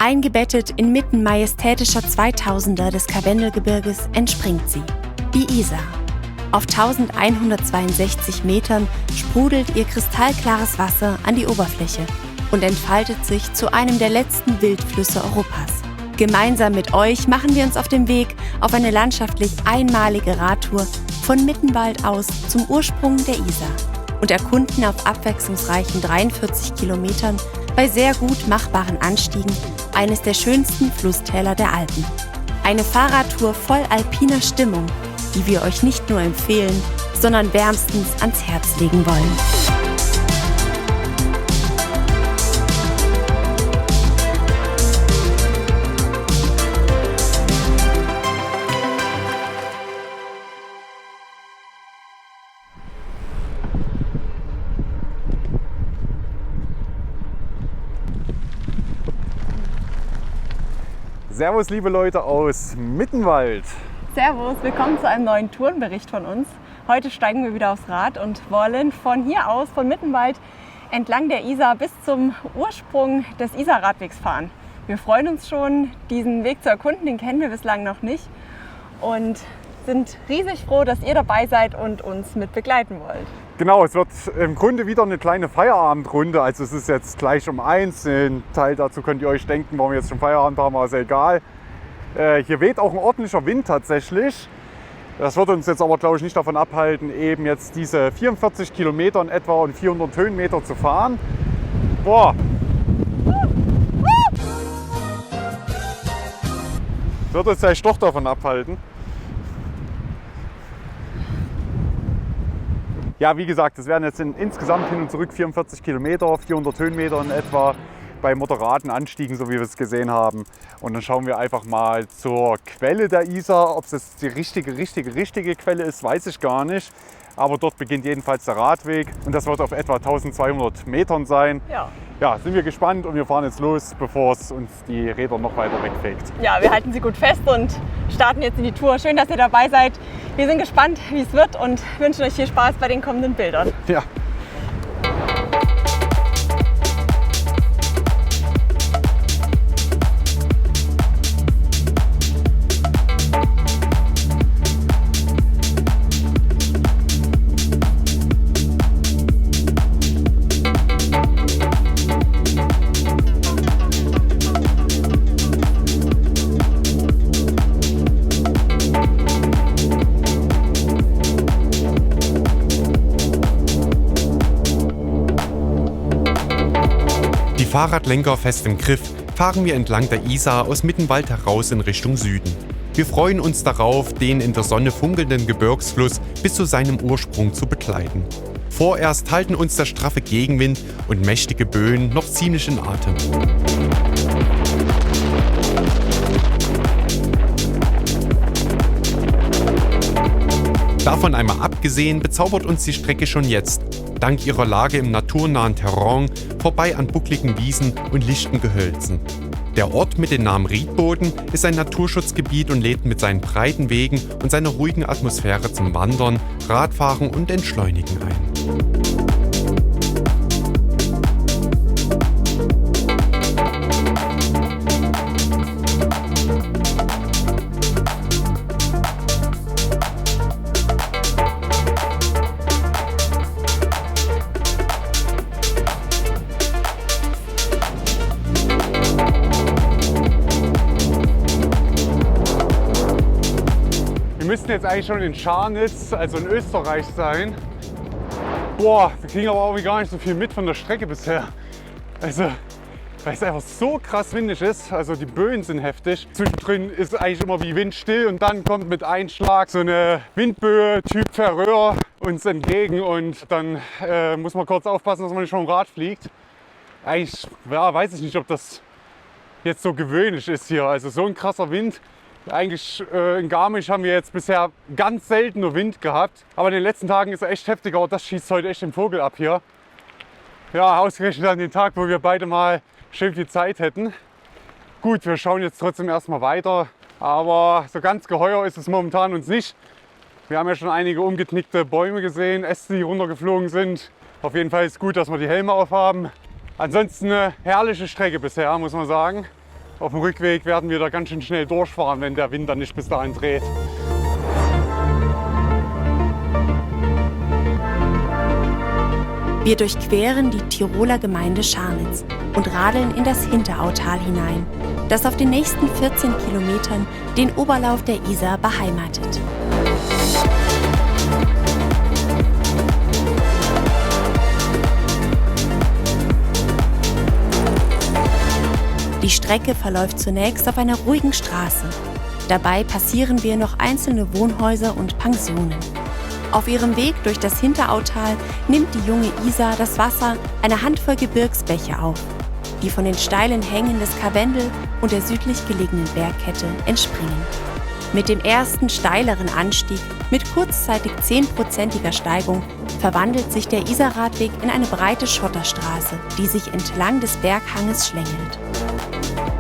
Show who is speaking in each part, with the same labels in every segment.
Speaker 1: Eingebettet inmitten majestätischer 2000er des Karwendelgebirges entspringt sie, die Isar. Auf 1162 Metern sprudelt ihr kristallklares Wasser an die Oberfläche und entfaltet sich zu einem der letzten Wildflüsse Europas. Gemeinsam mit euch machen wir uns auf den Weg auf eine landschaftlich einmalige Radtour von Mittenwald aus zum Ursprung der Isar und erkunden auf abwechslungsreichen 43 Kilometern bei sehr gut machbaren Anstiegen eines der schönsten Flusstäler der Alpen. Eine Fahrradtour voll alpiner Stimmung, die wir euch nicht nur empfehlen, sondern wärmstens ans Herz legen wollen.
Speaker 2: Servus liebe Leute aus Mittenwald.
Speaker 3: Servus, willkommen zu einem neuen Tourenbericht von uns. Heute steigen wir wieder aufs Rad und wollen von hier aus, von Mittenwald, entlang der Isar bis zum Ursprung des Isarradwegs fahren. Wir freuen uns schon, diesen Weg zu erkunden, den kennen wir bislang noch nicht und sind riesig froh, dass ihr dabei seid und uns mit begleiten wollt.
Speaker 2: Genau, es wird im Grunde wieder eine kleine Feierabendrunde. Also es ist jetzt gleich um 1. Den Teil dazu könnt ihr euch denken, warum wir jetzt schon Feierabend haben, aber ist ja egal. Hier weht auch ein ordentlicher Wind tatsächlich. Das wird uns jetzt aber, glaube ich, nicht davon abhalten, eben jetzt diese 44 Kilometer in etwa und 400 Höhenmeter zu fahren. Boah! Wird uns vielleicht doch davon abhalten. Ja, wie gesagt, es werden jetzt insgesamt hin und zurück 44 Kilometer, 400 Höhenmeter in etwa, bei moderaten Anstiegen, so wie wir es gesehen haben. Und dann schauen wir einfach mal zur Quelle der Isar. Ob es jetzt die richtige Quelle ist, weiß ich gar nicht. Aber dort beginnt jedenfalls der Radweg und das wird auf etwa 1200 Metern sein. Ja, sind wir gespannt und wir fahren jetzt los, bevor es uns die Räder noch weiter wegfegt.
Speaker 3: Ja, wir halten sie gut fest und starten jetzt in die Tour. Schön, dass ihr dabei seid. Wir sind gespannt, wie es wird und wünschen euch viel Spaß bei den kommenden Bildern.
Speaker 2: Ja.
Speaker 4: Fahrradlenker fest im Griff fahren wir entlang der Isar aus Mittenwald heraus in Richtung Süden. Wir freuen uns darauf, den in der Sonne funkelnden Gebirgsfluss bis zu seinem Ursprung zu begleiten. Vorerst halten uns der straffe Gegenwind und mächtige Böen noch ziemlich in Atem. Davon einmal abgesehen, bezaubert uns die Strecke schon jetzt, dank ihrer Lage im naturnahen Terrain, vorbei an buckligen Wiesen und lichten Gehölzen. Der Ort mit dem Namen Riedboden ist ein Naturschutzgebiet und lädt mit seinen breiten Wegen und seiner ruhigen Atmosphäre zum Wandern, Radfahren und Entschleunigen ein.
Speaker 2: Wir müssten jetzt eigentlich schon in Scharnitz, also in Österreich sein. Boah, wir kriegen aber auch gar nicht so viel mit von der Strecke bisher. Also, weil es einfach so krass windig ist, also die Böen sind heftig. Zwischendrin ist eigentlich immer wie windstill und dann kommt mit Einschlag so eine Windböe Typ Färöer uns entgegen und dann muss man kurz aufpassen, dass man nicht vom Rad fliegt. Eigentlich ja, weiß ich nicht, ob das jetzt so gewöhnlich ist hier. Also so ein krasser Wind. Eigentlich in Garmisch haben wir jetzt bisher ganz selten nur Wind gehabt. Aber in den letzten Tagen ist er echt heftiger und das schießt heute echt den Vogel ab hier. Ja, ausgerechnet an den Tag, wo wir beide mal schön viel Zeit hätten. Gut, wir schauen jetzt trotzdem erstmal weiter. Aber so ganz geheuer ist es momentan uns nicht. Wir haben ja schon einige umgeknickte Bäume gesehen, Äste, die runtergeflogen sind. Auf jeden Fall ist es gut, dass wir die Helme aufhaben. Ansonsten eine herrliche Strecke bisher, muss man sagen. Auf dem Rückweg werden wir da ganz schön schnell durchfahren, wenn der Wind dann nicht bis dahin dreht.
Speaker 1: Wir durchqueren die Tiroler Gemeinde Scharnitz und radeln in das Hinterautal hinein, das auf den nächsten 14 Kilometern den Oberlauf der Isar beheimatet. Die Strecke verläuft zunächst auf einer ruhigen Straße. Dabei passieren wir noch einzelne Wohnhäuser und Pensionen. Auf ihrem Weg durch das Hinterautal nimmt die junge Isar das Wasser einer Handvoll Gebirgsbäche auf, die von den steilen Hängen des Karwendel und der südlich gelegenen Bergkette entspringen. Mit dem ersten steileren Anstieg mit kurzzeitig 10%iger Steigung verwandelt sich der Isarradweg in eine breite Schotterstraße, die sich entlang des Berghanges schlängelt.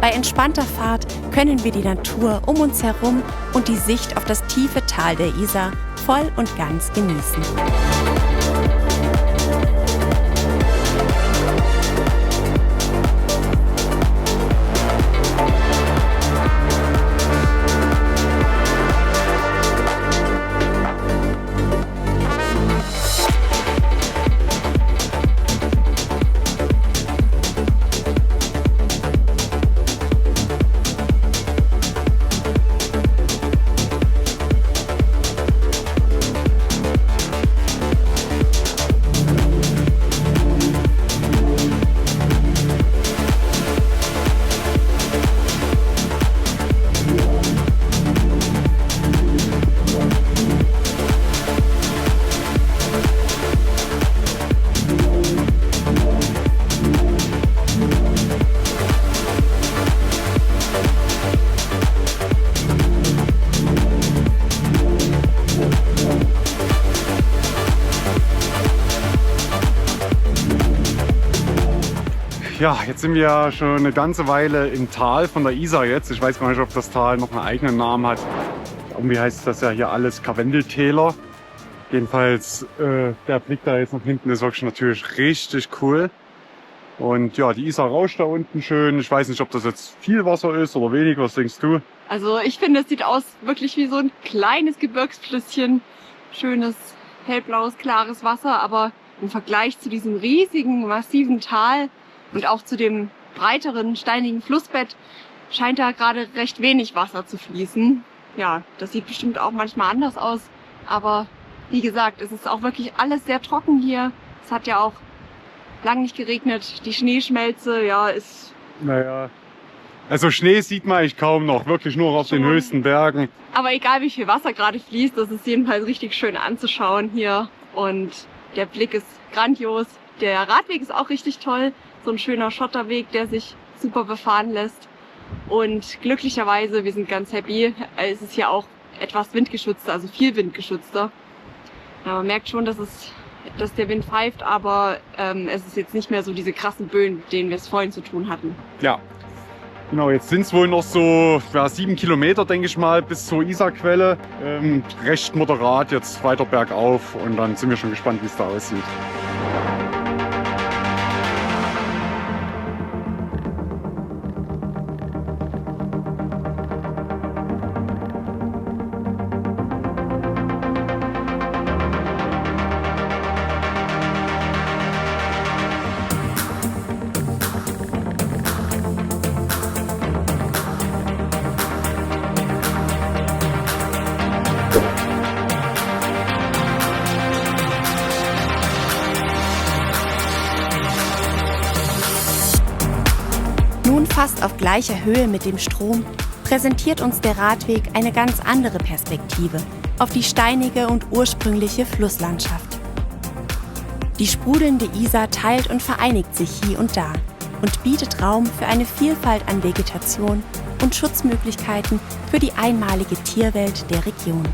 Speaker 1: Bei entspannter Fahrt können wir die Natur um uns herum und die Sicht auf das tiefe Tal der Isar voll und ganz genießen.
Speaker 2: Ja, jetzt sind wir ja schon eine ganze Weile im Tal von der Isar jetzt. Ich weiß gar nicht, ob das Tal noch einen eigenen Namen hat. Irgendwie heißt das ja hier alles Karwendeltäler. Jedenfalls, der Blick da jetzt nach hinten ist wirklich natürlich richtig cool. Und ja, die Isar rauscht da unten schön. Ich weiß nicht, ob das jetzt viel Wasser ist oder wenig. Was denkst du?
Speaker 3: Also ich finde, es sieht aus wirklich wie so ein kleines Gebirgsflüsschen. Schönes, hellblaues, klares Wasser. Aber im Vergleich zu diesem riesigen, massiven Tal und auch zu dem breiteren, steinigen Flussbett scheint da gerade recht wenig Wasser zu fließen. Ja, das sieht bestimmt auch manchmal anders aus. Aber wie gesagt, es ist auch wirklich alles sehr trocken hier. Es hat ja auch lang nicht geregnet. Die Schneeschmelze, ja, ist...
Speaker 2: Naja, also Schnee sieht man eigentlich kaum noch. Wirklich nur auf den höchsten Bergen.
Speaker 3: Aber egal wie viel Wasser gerade fließt, das ist jedenfalls richtig schön anzuschauen hier. Und der Blick ist grandios. Der Radweg ist auch richtig toll. So ein schöner Schotterweg, der sich super befahren lässt. Und glücklicherweise, wir sind ganz happy, es ist hier auch etwas windgeschützter, also viel windgeschützter. Ja, man merkt schon, dass der Wind pfeift, aber es ist jetzt nicht mehr so diese krassen Böen, mit denen wir es vorhin zu tun hatten.
Speaker 2: Ja, genau, jetzt sind es wohl noch so 7 Kilometer, denke ich mal, bis zur Isarquelle. Recht moderat, jetzt weiter bergauf und dann sind wir schon gespannt, wie es da aussieht.
Speaker 1: Fast auf gleicher Höhe mit dem Strom präsentiert uns der Radweg eine ganz andere Perspektive auf die steinige und ursprüngliche Flusslandschaft. Die sprudelnde Isar teilt und vereinigt sich hier und da und bietet Raum für eine Vielfalt an Vegetation und Schutzmöglichkeiten für die einmalige Tierwelt der Region.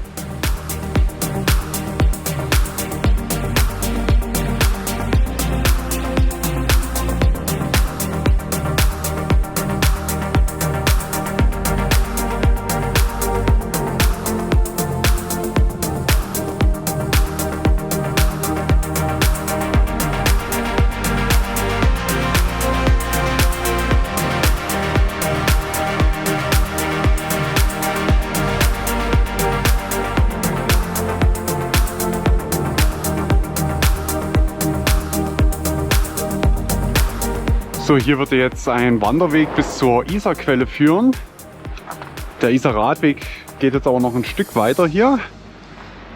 Speaker 2: So, hier wird jetzt ein Wanderweg bis zur Isarquelle führen. Der Isarradweg geht jetzt aber noch ein Stück weiter hier.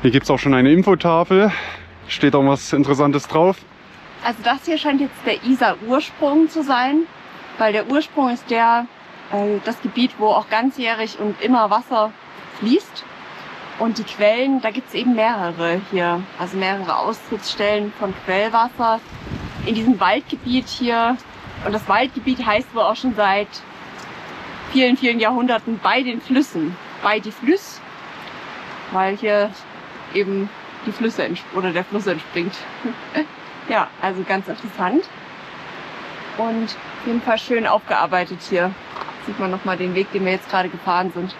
Speaker 2: Hier gibt es auch schon eine Infotafel. Steht auch was Interessantes drauf.
Speaker 3: Also das hier scheint jetzt der Isar-Ursprung zu sein, weil der Ursprung ist das Gebiet, wo auch ganzjährig und immer Wasser fließt. Und die Quellen, da gibt es eben mehrere hier, also mehrere Austrittsstellen von Quellwasser in diesem Waldgebiet hier. Und das Waldgebiet heißt wohl auch schon seit vielen, vielen Jahrhunderten bei den Flüssen, bei die Flüss, weil hier eben die Flüsse oder der Fluss entspringt. Ja, also ganz interessant und auf jeden Fall schön aufgearbeitet hier. Sieht man nochmal den Weg, den wir jetzt gerade gefahren sind.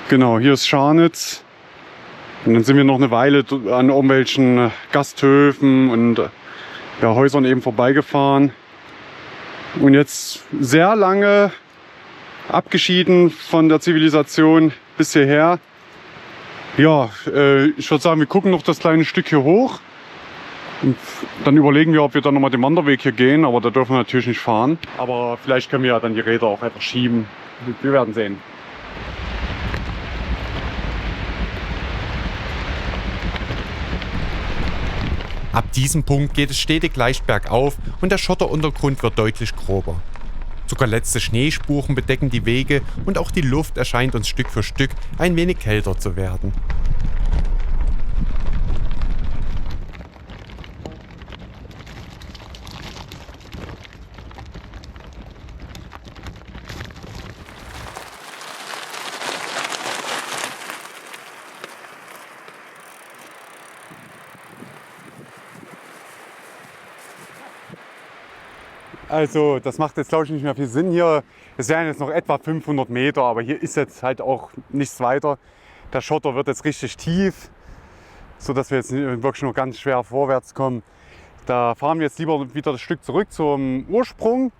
Speaker 2: Genau, hier ist Scharnitz. Und dann sind wir noch eine Weile an irgendwelchen Gasthöfen und ja, Häusern eben vorbeigefahren. Und jetzt sehr lange abgeschieden von der Zivilisation bis hierher. Ja, ich würde sagen, wir gucken noch das kleine Stück hier hoch. Und dann überlegen wir, ob wir dann nochmal den Wanderweg hier gehen. Aber da dürfen wir natürlich nicht fahren. Aber vielleicht können wir ja dann die Räder auch einfach schieben. Wir werden sehen.
Speaker 4: Ab diesem Punkt geht es stetig leicht bergauf und der Schotteruntergrund wird deutlich grober. Sogar letzte Schneespuren bedecken die Wege und auch die Luft erscheint uns Stück für Stück ein wenig kälter zu werden.
Speaker 2: Also das macht jetzt, glaube ich, nicht mehr viel Sinn hier. Es wären jetzt noch etwa 500 Meter, aber hier ist jetzt halt auch nichts weiter. Der Schotter wird jetzt richtig tief, sodass wir jetzt wirklich nur ganz schwer vorwärts kommen. Da fahren wir jetzt lieber wieder das Stück zurück zum Ursprung,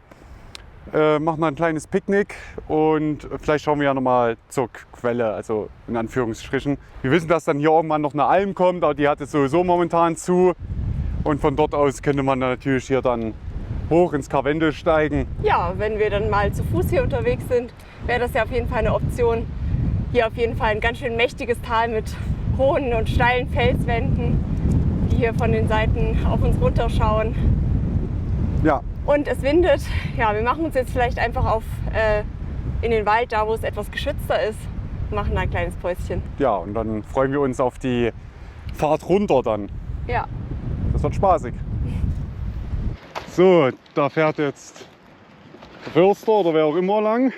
Speaker 2: machen mal ein kleines Picknick und vielleicht schauen wir ja nochmal zur Quelle, also in Anführungsstrichen. Wir wissen, dass dann hier irgendwann noch eine Alm kommt, aber die hat jetzt sowieso momentan zu. Und von dort aus könnte man dann natürlich hier dann hoch ins Karwendel steigen.
Speaker 3: Ja, wenn wir dann mal zu Fuß hier unterwegs sind, wäre das ja auf jeden Fall eine Option. Hier auf jeden Fall ein ganz schön mächtiges Tal mit hohen und steilen Felswänden, die hier von den Seiten auf uns runterschauen.
Speaker 2: Ja.
Speaker 3: Und es windet. Ja, wir machen uns jetzt vielleicht einfach in den Wald, da wo es etwas geschützter ist, und machen da ein kleines Päuschen.
Speaker 2: Ja, und dann freuen wir uns auf die Fahrt runter dann.
Speaker 3: Ja.
Speaker 2: Das wird spaßig. So, da fährt jetzt der Förster oder wer auch immer lang.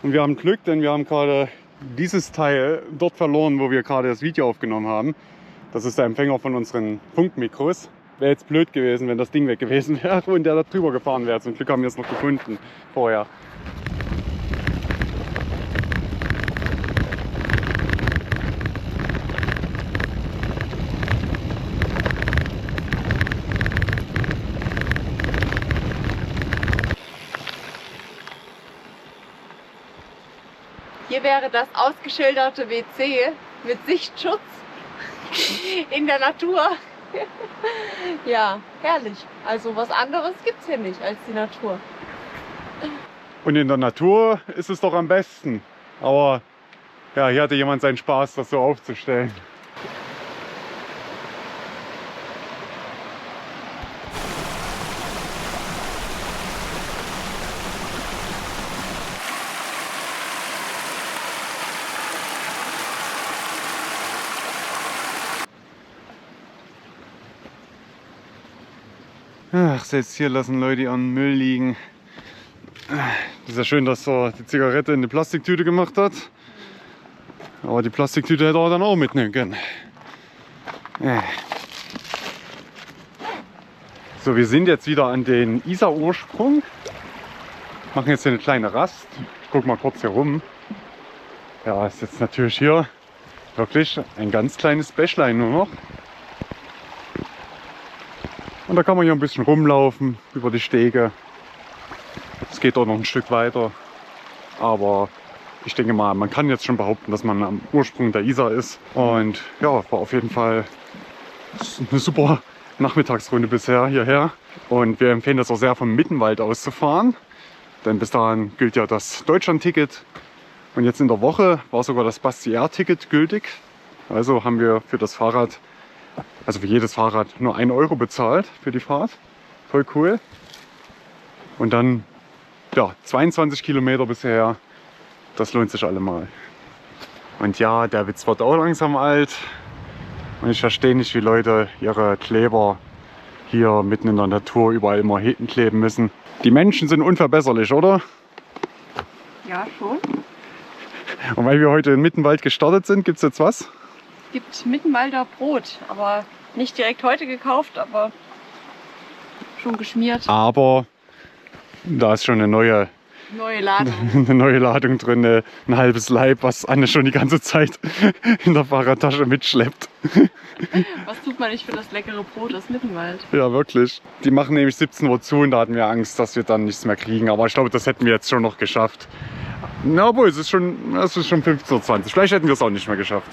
Speaker 2: Und wir haben Glück, denn wir haben gerade dieses Teil dort verloren, wo wir gerade das Video aufgenommen haben. Das ist der Empfänger von unseren Funkmikros. Wäre jetzt blöd gewesen, wenn das Ding weg gewesen wäre und der da drüber gefahren wäre. Zum Glück haben wir es noch gefunden vorher.
Speaker 3: Hier wäre das ausgeschilderte WC mit Sichtschutz in der Natur. Ja, herrlich. Also was anderes gibt es hier nicht als die Natur.
Speaker 2: Und in der Natur ist es doch am besten. Aber ja, hier hatte jemand seinen Spaß, das so aufzustellen. Ach, selbst hier lassen Leute ihren Müll liegen. Ist ja schön, dass er die Zigarette in eine Plastiktüte gemacht hat. Aber die Plastiktüte hätte er dann auch mitnehmen können. So, wir sind jetzt wieder an den Isarursprung. Machen jetzt hier eine kleine Rast. Ich guck mal kurz hier rum. Ja, ist jetzt natürlich hier wirklich ein ganz kleines Bächlein nur noch. Und da kann man hier ein bisschen rumlaufen über die Stege. Es geht auch noch ein Stück weiter. Aber ich denke mal, man kann jetzt schon behaupten, dass man am Ursprung der Isar ist. Und ja, war auf jeden Fall eine super Nachmittagsrunde bisher hierher. Und wir empfehlen das auch sehr, vom Mittenwald aus zu fahren. Denn bis dahin gilt ja das Deutschland-Ticket. Und jetzt in der Woche war sogar das Bastiaire-Ticket gültig. Also haben wir für das Fahrrad, also für jedes Fahrrad, nur 1 Euro bezahlt für die Fahrt. Voll cool. Und dann, ja, 22 Kilometer bisher. Das lohnt sich allemal. Und ja, der Witz wird auch langsam alt. Und ich verstehe nicht, wie Leute ihre Kleber hier mitten in der Natur überall immer hinten kleben müssen. Die Menschen sind unverbesserlich, oder?
Speaker 3: Ja, schon.
Speaker 2: Und weil wir heute in Mittenwald gestartet sind, gibt es jetzt was?
Speaker 3: Es gibt Mittenwalder Brot, aber nicht direkt heute gekauft, aber schon geschmiert.
Speaker 2: Aber da ist schon eine neue
Speaker 3: Ladung.
Speaker 2: Ladung drin, ein halbes Laib, was Anne schon die ganze Zeit in der Fahrradtasche mitschleppt.
Speaker 3: Was tut man nicht für das leckere Brot aus Mittenwald?
Speaker 2: Ja, wirklich. Die machen nämlich 17 Uhr zu und da hatten wir Angst, dass wir dann nichts mehr kriegen. Aber ich glaube, das hätten wir jetzt schon noch geschafft. Na, obwohl, es ist schon 15:20 Uhr. Vielleicht hätten wir es auch nicht mehr geschafft.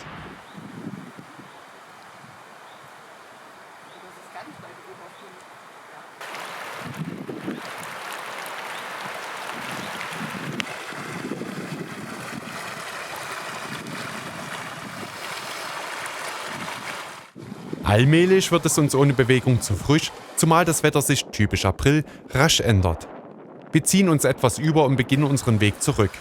Speaker 4: Allmählich wird es uns ohne Bewegung zu frisch, zumal das Wetter sich typisch April rasch ändert. Wir ziehen uns etwas über und beginnen unseren Weg zurück.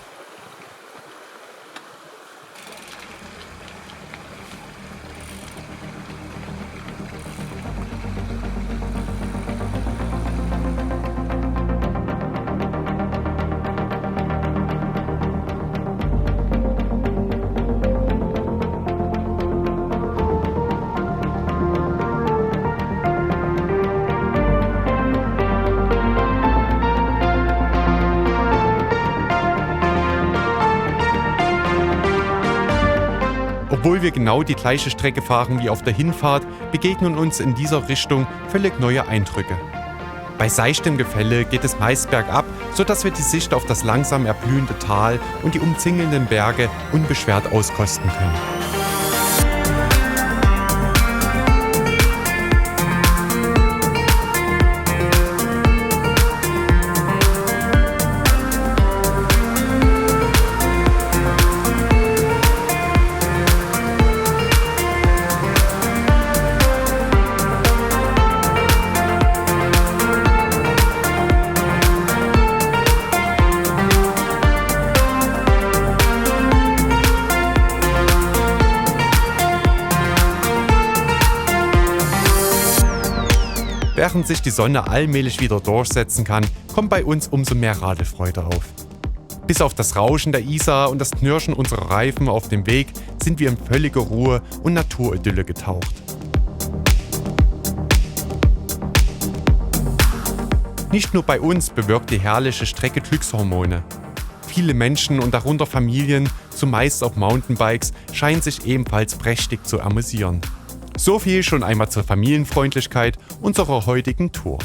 Speaker 4: Obwohl wir genau die gleiche Strecke fahren wie auf der Hinfahrt, begegnen uns in dieser Richtung völlig neue Eindrücke. Bei seichtem Gefälle geht es meist bergab, sodass wir die Sicht auf das langsam erblühende Tal und die umzingelnden Berge unbeschwert auskosten können. Während sich die Sonne allmählich wieder durchsetzen kann, kommt bei uns umso mehr Radelfreude auf. Bis auf das Rauschen der Isar und das Knirschen unserer Reifen auf dem Weg sind wir in völlige Ruhe und Naturidylle getaucht. Nicht nur bei uns bewirkt die herrliche Strecke Glückshormone. Viele Menschen und darunter Familien, zumeist auf Mountainbikes, scheinen sich ebenfalls prächtig zu amüsieren. So viel schon einmal zur Familienfreundlichkeit unserer heutigen Tour.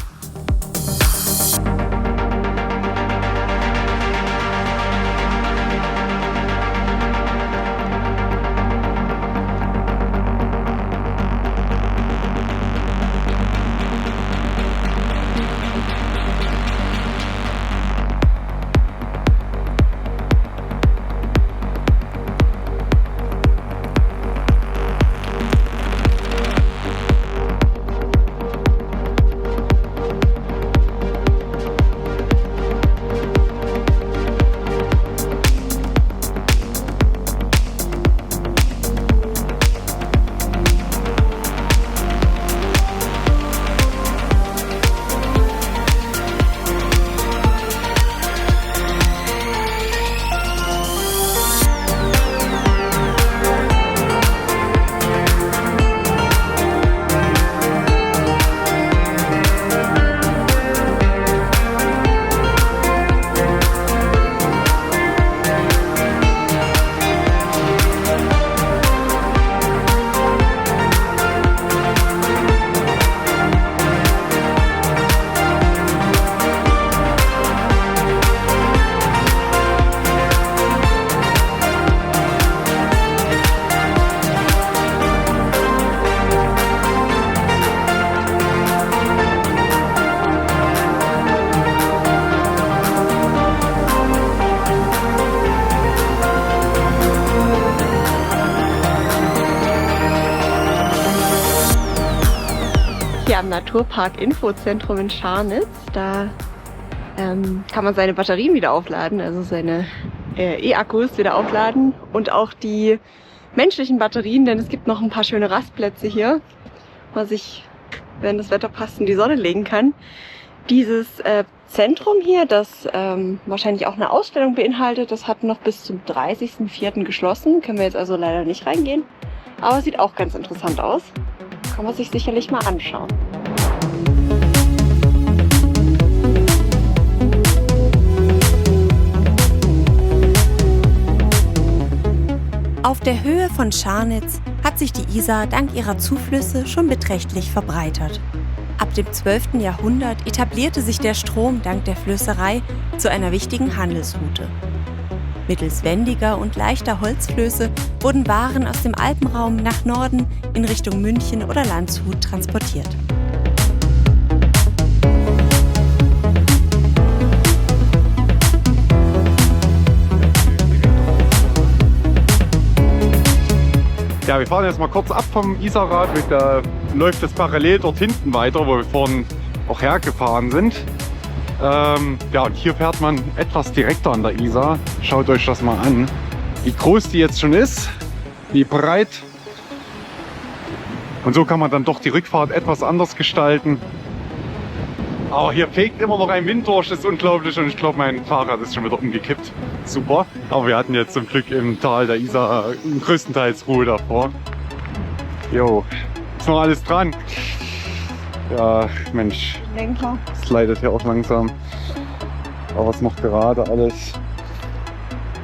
Speaker 3: am Naturpark-Infozentrum in Scharnitz. Da kann man seine Batterien wieder aufladen, also seine E-Akkus wieder aufladen und auch die menschlichen Batterien, denn es gibt noch ein paar schöne Rastplätze hier, wo man sich, wenn das Wetter passt, in die Sonne legen kann. Dieses Zentrum hier, das wahrscheinlich auch eine Ausstellung beinhaltet, das hat noch bis zum 30.04. geschlossen. Können wir jetzt also leider nicht reingehen. Aber sieht auch ganz interessant aus. Kann man sich sicherlich mal anschauen.
Speaker 1: Auf der Höhe von Scharnitz hat sich die Isar dank ihrer Zuflüsse schon beträchtlich verbreitert. Ab dem 12. Jahrhundert etablierte sich der Strom dank der Flößerei zu einer wichtigen Handelsroute. Mittels wendiger und leichter Holzflöße wurden Waren aus dem Alpenraum nach Norden in Richtung München oder Landshut transportiert.
Speaker 2: Ja, wir fahren jetzt mal kurz ab vom Isarradweg, da läuft es parallel dort hinten weiter, wo wir vorhin auch hergefahren sind. Ja, und hier fährt man etwas direkter an der Isar. Schaut euch das mal an, wie groß die jetzt schon ist, wie breit. Und so kann man dann doch die Rückfahrt etwas anders gestalten. Aber hier fegt immer noch ein Wind durch, das ist unglaublich, und ich glaube, mein Fahrrad ist schon wieder umgekippt. Super. Aber wir hatten jetzt zum Glück im Tal der Isar größtenteils Ruhe davor. Jo, ist noch alles dran. Ja, Mensch,
Speaker 3: Lenker.
Speaker 2: es leidet hier auch langsam. Aber es ist noch gerade alles.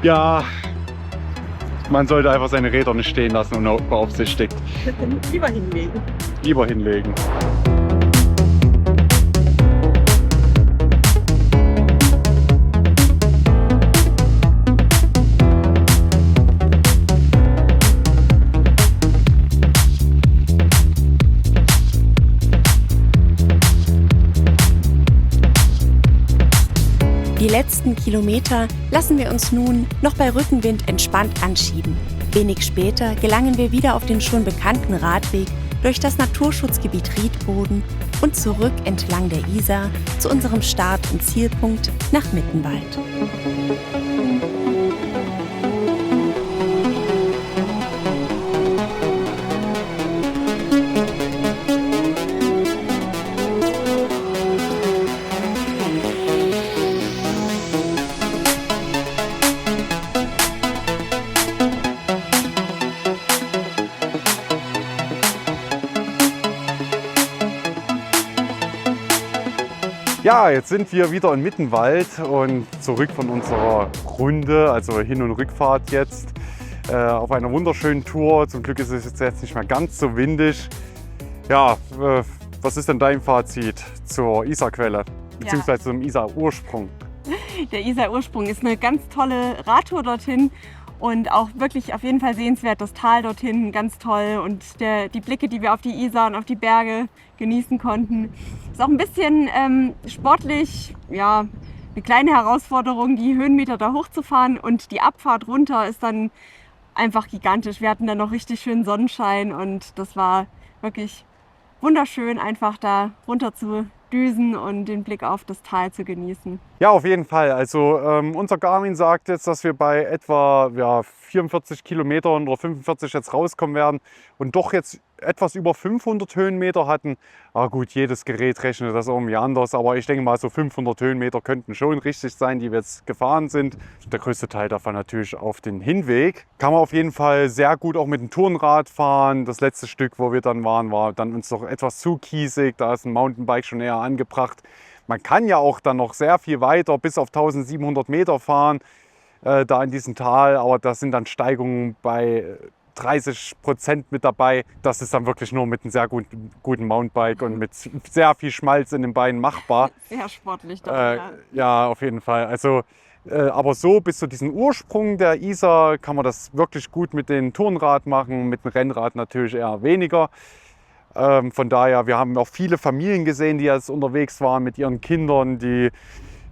Speaker 2: Ja, man sollte einfach seine Räder nicht stehen lassen und unbeaufsichtigt.
Speaker 3: Lieber hinlegen.
Speaker 2: Lieber hinlegen.
Speaker 1: Die letzten Kilometer lassen wir uns nun noch bei Rückenwind entspannt anschieben. Wenig später gelangen wir wieder auf den schon bekannten Radweg durch das Naturschutzgebiet Riedboden und zurück entlang der Isar zu unserem Start- und Zielpunkt nach Mittenwald.
Speaker 2: Ja, jetzt sind wir wieder in Mittenwald und zurück von unserer Runde, also Hin- und Rückfahrt jetzt, auf einer wunderschönen Tour. Zum Glück ist es jetzt nicht mehr ganz so windig. Ja, was ist denn dein Fazit zur Isarquelle, beziehungsweise zum Isar-Ursprung?
Speaker 3: Der Isar-Ursprung ist eine ganz tolle Radtour dorthin und auch wirklich auf jeden Fall sehenswert. Das Tal dorthin, ganz toll, und die Blicke, die wir auf die Isar und auf die Berge genießen konnten. Ist auch ein bisschen sportlich, ja, eine kleine Herausforderung, die Höhenmeter da hochzufahren, und die Abfahrt runter ist dann einfach gigantisch. Wir hatten dann noch richtig schönen Sonnenschein und das war wirklich wunderschön, einfach da runter zu düsen und den Blick auf das Tal zu genießen.
Speaker 2: Ja, auf jeden Fall. Also unser Garmin sagt jetzt, dass wir bei etwa 44 Kilometern oder 45 jetzt rauskommen werden und doch jetzt etwas über 500 Höhenmeter hatten. Aber gut, jedes Gerät rechnet das irgendwie anders, aber ich denke mal, so 500 Höhenmeter könnten schon richtig sein, die wir jetzt gefahren sind. Der größte Teil davon natürlich auf den Hinweg. Kann man auf jeden Fall sehr gut auch mit dem Tourenrad fahren. Das letzte Stück, wo wir dann waren, war dann uns noch etwas zu kiesig. Da ist ein Mountainbike schon eher angebracht. Man kann ja auch dann noch sehr viel weiter, bis auf 1700 Meter fahren, da in diesem Tal. Aber da sind dann Steigungen bei 30% mit dabei. Das ist dann wirklich nur mit einem sehr guten Mountainbike und mit sehr viel Schmalz in den Beinen machbar.
Speaker 3: Sehr sportlich. Dann,
Speaker 2: ja, auf jeden Fall. Also, aber so bis zu diesem Ursprung der Isar kann man das wirklich gut mit dem Tourenrad machen, mit dem Rennrad natürlich eher weniger. Von daher, wir haben auch viele Familien gesehen, die jetzt unterwegs waren mit ihren Kindern, die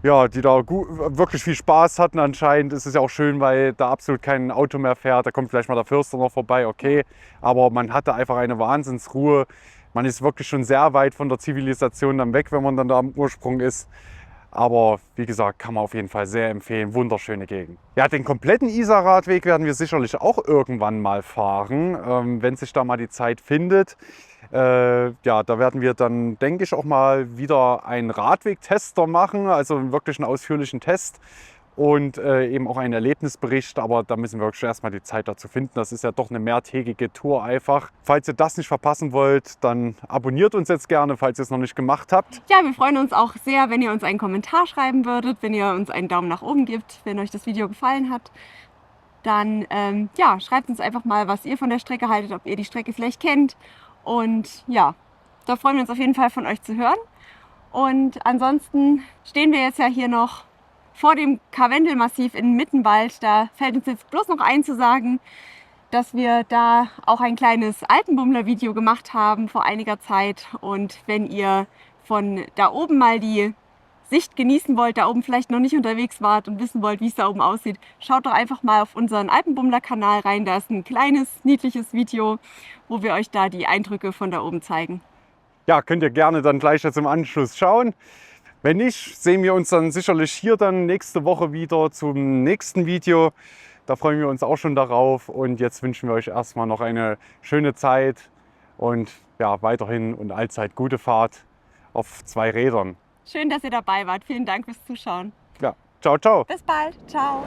Speaker 2: da wirklich viel Spaß hatten anscheinend. Es ist ja auch schön, weil da absolut kein Auto mehr fährt. Da kommt vielleicht mal der Förster noch vorbei, okay. Aber man hatte einfach eine Wahnsinnsruhe. Man ist wirklich schon sehr weit von der Zivilisation dann weg, wenn man dann da am Ursprung ist. Aber wie gesagt, kann man auf jeden Fall sehr empfehlen. Wunderschöne Gegend. Ja, den kompletten Isarradweg werden wir sicherlich auch irgendwann mal fahren, wenn sich da mal die Zeit findet. Ja, da werden wir dann, denke ich, auch mal wieder einen Radwegtester machen, also wirklich einen ausführlichen Test und eben auch einen Erlebnisbericht. Aber da müssen wir wirklich erstmal die Zeit dazu finden. Das ist ja doch eine mehrtägige Tour einfach. Falls ihr das nicht verpassen wollt, dann abonniert uns jetzt gerne, falls ihr es noch nicht gemacht habt.
Speaker 3: Ja, wir freuen uns auch sehr, wenn ihr uns einen Kommentar schreiben würdet, wenn ihr uns einen Daumen nach oben gebt, wenn euch das Video gefallen hat. Dann ja, schreibt uns einfach mal, was ihr von der Strecke haltet, ob ihr die Strecke vielleicht kennt. Und ja, da freuen wir uns auf jeden Fall von euch zu hören. Und ansonsten stehen wir jetzt ja hier noch vor dem Karwendelmassiv in Mittenwald. Da fällt uns jetzt bloß noch ein zu sagen, dass wir da auch ein kleines Alpenbummler-Video gemacht haben vor einiger Zeit. Und wenn ihr von da oben mal die Sicht genießen wollt, da oben vielleicht noch nicht unterwegs wart und wissen wollt, wie es da oben aussieht, schaut doch einfach mal auf unseren Alpenbummler-Kanal rein. Da ist ein kleines, niedliches Video, wo wir euch da die Eindrücke von da oben zeigen.
Speaker 2: Ja, könnt ihr gerne dann gleich jetzt im Anschluss schauen. Wenn nicht, sehen wir uns dann sicherlich hier dann nächste Woche wieder zum nächsten Video. Da freuen wir uns auch schon darauf. Und jetzt wünschen wir euch erstmal noch eine schöne Zeit und ja, weiterhin und allzeit gute Fahrt auf 2 Rädern.
Speaker 3: Schön, dass ihr dabei wart. Vielen Dank fürs Zuschauen.
Speaker 2: Ja, ciao, ciao.
Speaker 3: Bis bald. Ciao.